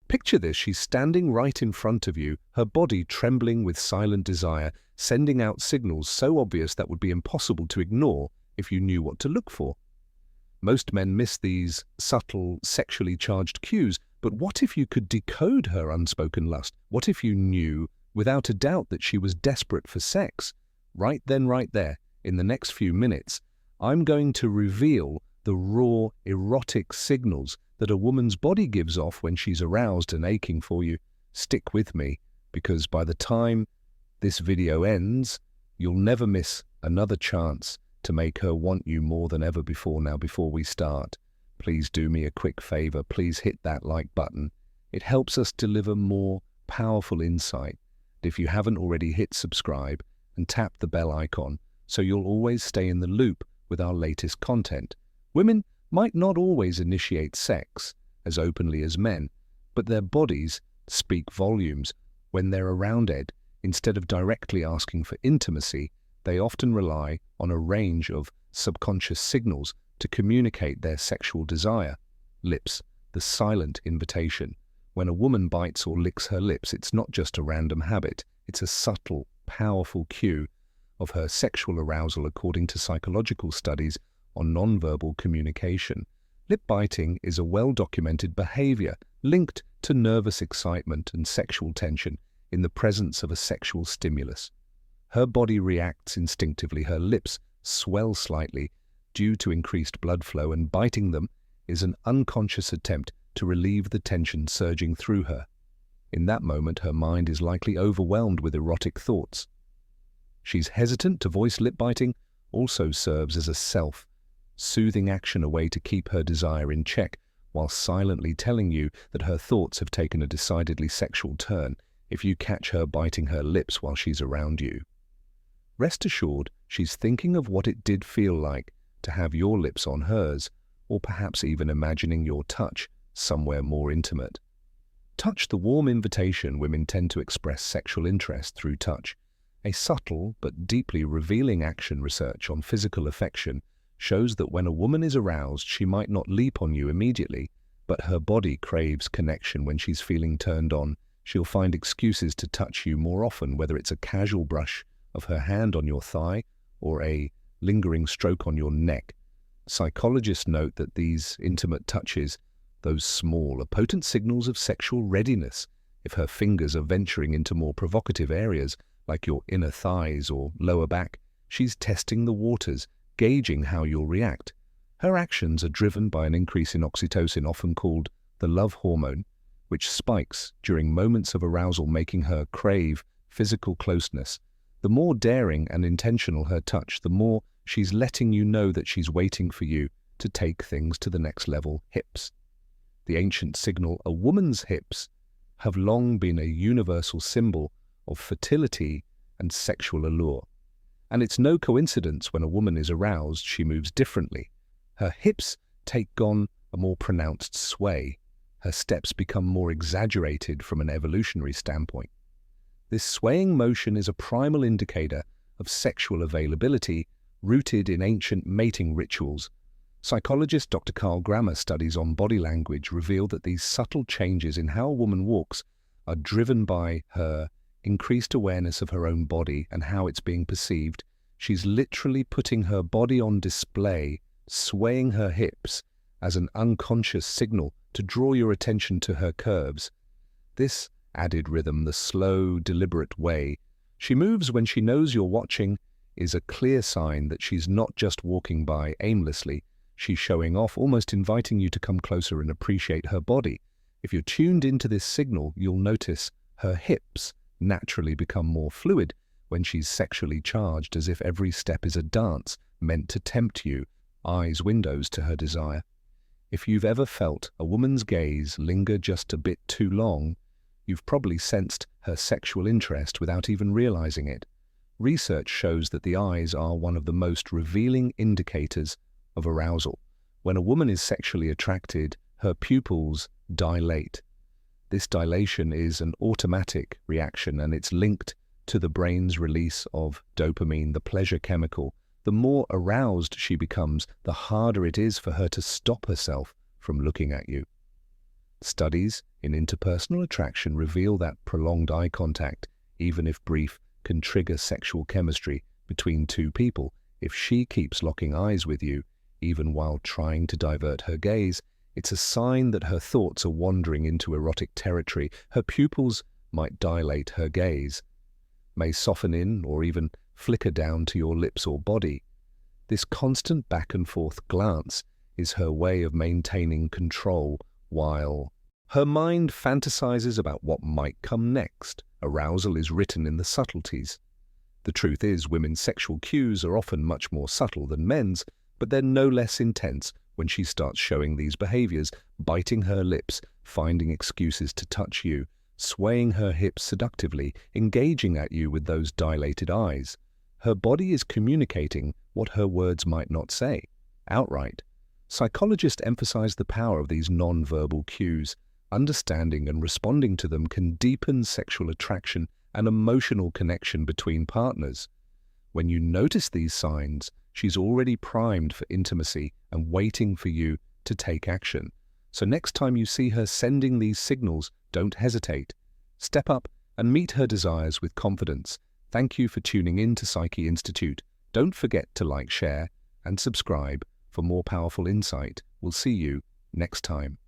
Picture this, she's standing right in front of you, her body trembling with silent desire, sending out signals so obvious that would be impossible to ignore if you knew what to look for. Most men miss these subtle, sexually charged cues, but what if you could decode her unspoken lust? What if you knew, without a doubt, that she was desperate for sex? Right then, right there, in the next few minutes, I'm going to reveal the raw, erotic signals that a woman's body gives off when she's aroused and aching for you. Stick with me, because by the time this video ends, you'll never miss another chance to make her want you more than ever before. Now, before we start, please do me a quick favor. Please hit that like button. It helps us deliver more powerful insight. If you haven't already, hit subscribe and tap the bell icon so you'll always stay in the loop with our latest content. Women might not always initiate sex as openly as men, but their bodies speak volumes. When they're around Ed, instead of directly asking for intimacy, they often rely on a range of subconscious signals to communicate their sexual desire. Lips, the silent invitation. When a woman bites or licks her lips, it's not just a random habit, it's a subtle, powerful cue of her sexual arousal according to psychological studies on nonverbal communication. Lip biting is a well-documented behavior linked to nervous excitement and sexual tension in the presence of a sexual stimulus. Her body reacts instinctively. Her lips swell slightly due to increased blood flow, and biting them is an unconscious attempt to relieve the tension surging through her. In that moment, her mind is likely overwhelmed with erotic thoughts. She's hesitant to voice lip biting, also serves as a self-soothing action, a way to keep her desire in check while silently telling you that her thoughts have taken a decidedly sexual turn. If you catch her biting her lips while she's around you, rest assured she's thinking of what it did feel like to have your lips on hers, or perhaps even imagining your touch somewhere more intimate. Touch, the warm invitation. Women tend to express sexual interest through touch, a subtle but deeply revealing action. Research on physical affection shows that when a woman is aroused, she might not leap on you immediately, but her body craves connection. When she's feeling turned on, she'll find excuses to touch you more often, whether it's a casual brush of her hand on your thigh or a lingering stroke on your neck. Psychologists note that these intimate touches, those small, are potent signals of sexual readiness. If her fingers are venturing into more provocative areas, like your inner thighs or lower back, she's testing the waters, gauging how you'll react. Her actions are driven by an increase in oxytocin, often called the love hormone, which spikes during moments of arousal, making her crave physical closeness. The more daring and intentional her touch, the more she's letting you know that she's waiting for you to take things to the next level. Hips. The ancient signal, a woman's hips have long been a universal symbol of fertility and sexual allure. And it's no coincidence when a woman is aroused, she moves differently. Her hips take on a more pronounced sway. Her steps become more exaggerated from an evolutionary standpoint. This swaying motion is a primal indicator of sexual availability rooted in ancient mating rituals. Psychologist Dr. Carl Grammer's studies on body language reveal that these subtle changes in how a woman walks are driven by her increased awareness of her own body and how it's being perceived. She's literally putting her body on display, swaying her hips as an unconscious signal to draw your attention to her curves. This added rhythm, the slow, deliberate way she moves when she knows you're watching, is a clear sign that she's not just walking by aimlessly. She's showing off, almost inviting you to come closer and appreciate her body. If you're tuned into this signal, you'll notice her hips naturally become more fluid when she's sexually charged, as if every step is a dance meant to tempt you, eyes windows to her desire. If you've ever felt a woman's gaze linger just a bit too long, you've probably sensed her sexual interest without even realizing it. Research shows that the eyes are one of the most revealing indicators of arousal. When a woman is sexually attracted, her pupils dilate. This dilation is an automatic reaction, and it's linked to the brain's release of dopamine, the pleasure chemical. The more aroused she becomes, the harder it is for her to stop herself from looking at you. Studies in interpersonal attraction reveal that prolonged eye contact, even if brief, can trigger sexual chemistry between two people. If she keeps locking eyes with you, even while trying to divert her gaze, it's a sign that her thoughts are wandering into erotic territory. Her pupils might dilate, her gaze may soften in or even flicker down to your lips or body. This constant back and forth glance is her way of maintaining control while her mind fantasizes about what might come next. Arousal is written in the subtleties. The truth is, women's sexual cues are often much more subtle than men's, but they're no less intense when she starts showing these behaviors, biting her lips, finding excuses to touch you, swaying her hips seductively, engaging at you with those dilated eyes. Her body is communicating what her words might not say outright. Psychologists emphasize the power of these non-verbal cues. Understanding and responding to them can deepen sexual attraction and emotional connection between partners. When you notice these signs, she's already primed for intimacy and waiting for you to take action. So next time you see her sending these signals, don't hesitate. Step up and meet her desires with confidence. Thank you for tuning in to Psyche Institute. Don't forget to like, share, and subscribe for more powerful insight. We'll see you next time.